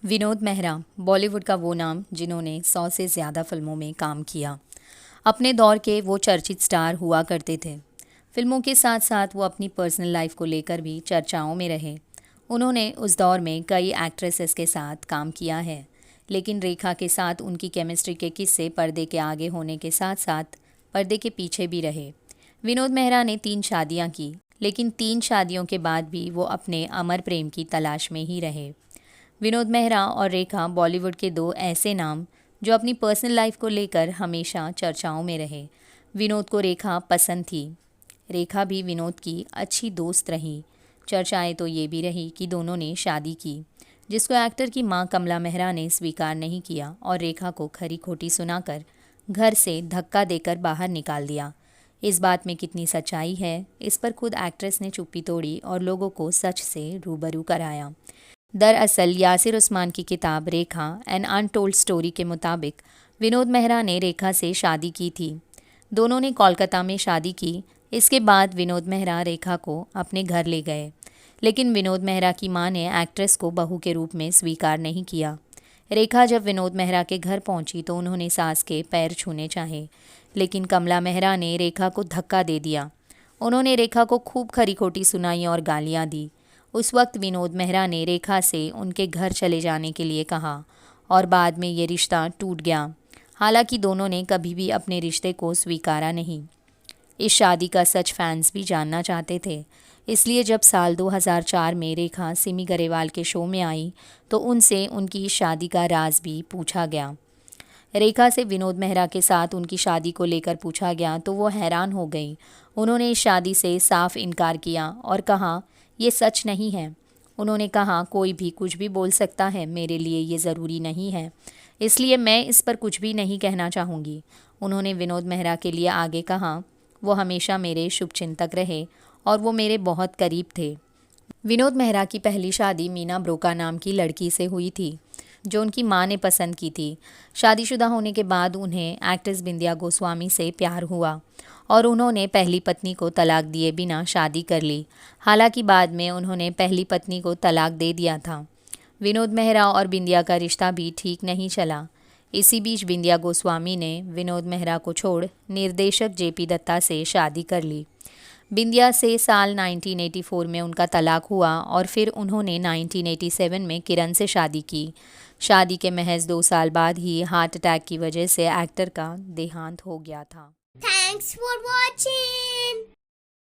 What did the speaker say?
विनोद मेहरा बॉलीवुड का वो नाम जिन्होंने 100 से ज़्यादा फिल्मों में काम किया। अपने दौर के वो चर्चित स्टार हुआ करते थे। फिल्मों के साथ साथ वो अपनी पर्सनल लाइफ को लेकर भी चर्चाओं में रहे। उन्होंने उस दौर में कई एक्ट्रेसेस के साथ काम किया है, लेकिन रेखा के साथ उनकी केमिस्ट्री के किस्से पर्दे के आगे होने के साथ साथ पर्दे के पीछे भी रहे। विनोद मेहरा ने 3 शादियां की, लेकिन 3 शादियों के बाद भी वो अपने अमर प्रेम की तलाश में ही रहे। विनोद मेहरा और रेखा बॉलीवुड के दो ऐसे नाम जो अपनी पर्सनल लाइफ को लेकर हमेशा चर्चाओं में रहे। विनोद को रेखा पसंद थी। रेखा भी विनोद की अच्छी दोस्त रही। चर्चाएं तो ये भी रही कि दोनों ने शादी की, जिसको एक्टर की मां कमला मेहरा ने स्वीकार नहीं किया और रेखा को खरी खोटी सुनाकर घर से धक्का देकर बाहर निकाल दिया। इस बात में कितनी सच्चाई है, इस पर खुद एक्ट्रेस ने चुप्पी तोड़ी और लोगों को सच से रूबरू कराया। दरअसल यासिर उस्मान की किताब रेखा एन अनटोल्ड स्टोरी के मुताबिक विनोद मेहरा ने रेखा से शादी की थी। दोनों ने कोलकाता में शादी की। इसके बाद विनोद मेहरा रेखा को अपने घर ले गए, लेकिन विनोद मेहरा की मां ने एक्ट्रेस को बहू के रूप में स्वीकार नहीं किया। रेखा जब विनोद मेहरा के घर पहुंची तो उन्होंने सास के पैर छूने चाहे, लेकिन कमला मेहरा ने रेखा को धक्का दे दिया। उन्होंने रेखा को खूब खरी खोटी सुनाई और गालियां दी। उस वक्त विनोद मेहरा ने रेखा से उनके घर चले जाने के लिए कहा और बाद में ये रिश्ता टूट गया। हालांकि दोनों ने कभी भी अपने रिश्ते को स्वीकारा नहीं। इस शादी का सच फैंस भी जानना चाहते थे, इसलिए जब साल 2004 में रेखा सिमी गरेवाल के शो में आई तो उनसे उनकी इस शादी का राज भी पूछा गया। रेखा से विनोद मेहरा के साथ उनकी शादी को लेकर पूछा गया तो वो हैरान हो गई। उन्होंने इस शादी से साफ इनकार किया और कहा ये सच नहीं है। उन्होंने कहा कोई भी कुछ भी बोल सकता है, मेरे लिए ये ज़रूरी नहीं है, इसलिए मैं इस पर कुछ भी नहीं कहना चाहूँगी। उन्होंने विनोद मेहरा के लिए आगे कहा वो हमेशा मेरे शुभचिंतक रहे और वो मेरे बहुत करीब थे। विनोद मेहरा की पहली शादी मीना ब्रोका नाम की लड़की से हुई थी, जो उनकी मां ने पसंद की थी। शादीशुदा होने के बाद उन्हें एक्ट्रेस बिंदिया गोस्वामी से प्यार हुआ और उन्होंने पहली पत्नी को तलाक दिए बिना शादी कर ली। हालांकि बाद में उन्होंने पहली पत्नी को तलाक दे दिया था। विनोद मेहरा और बिंदिया का रिश्ता भी ठीक नहीं चला। इसी बीच बिंदिया गोस्वामी ने विनोद मेहरा को छोड़ निर्देशक जेपी दत्ता से शादी कर ली। बिंदिया से साल 1984 में उनका तलाक हुआ और फिर उन्होंने 1987 में किरण से शादी की। शादी के महज 2 साल बाद ही हार्ट अटैक की वजह से एक्टर का देहांत हो गया था। Thanks for watching.